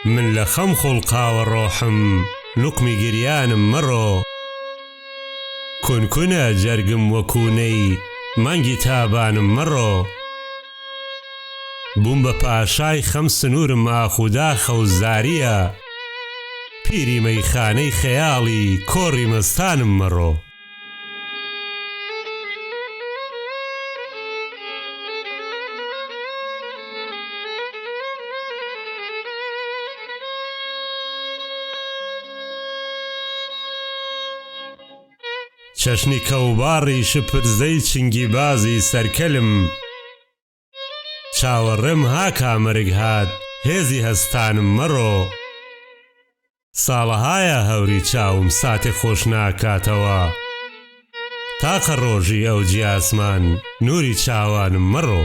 من لخم خلقا وروحم نقمي گریانم مرو كنا جرقم وكوني مانگی تابانم مرو بوم بپاشای خمس نورم آخودا خوزاريا پیری ميخاني خيالي كوري مستانم مرو چشنی کەوباڕی شپرزەی چنگی بازی سەرکەلم چاوەڕێم ها کامەرگ هات هێزی هەستانم مەڕۆ ساڵەهایە هەوری چاوم ساتێ خۆش ناکاتەوە تاقە ڕۆژی ئەو جیاسمان نوری چاوانم مەڕۆ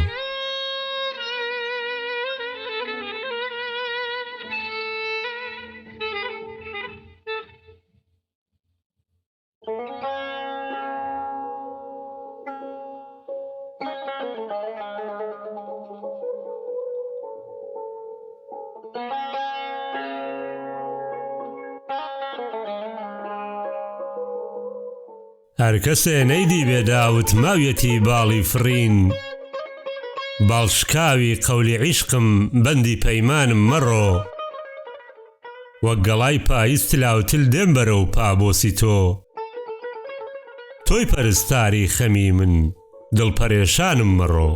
هەر کەسێ نەیدی بێداوت ماویەتی باڵی فرین باڵشکاوی قەولی عیشقم بەندی پەیمانم مەڕۆ وەک گەڵای پاییز تلاوتل دێم بەرەو پابۆسی تۆی پەرستاری خەمی من دڵپەرێشانم مەڕۆ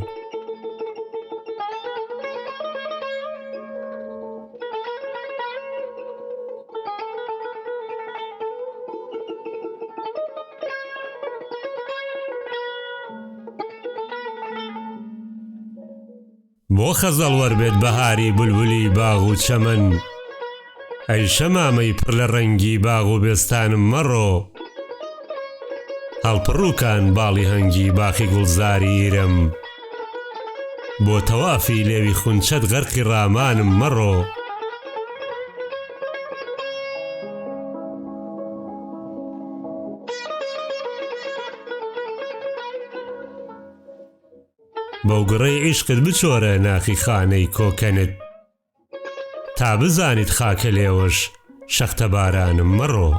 بۆ خەزەڵ وەربێت بەهاری بولبولی باغ و چەمەن ئەی شەمامەی پڕ لە ڕەنگی باغ و بێستانم مەڕۆ هەڵپڕووکان باڵی هەنگی باخی گوڵزاری ئیرەم بۆ تەوافی لێوی خونچەت غەرقی ڕامانم مەڕۆ بەو گڕەی عیشقت بچۆرە ناخی خانەی کۆکەنت تا بزانیت خاکە لێوەش شەختە بارانم مەڕۆ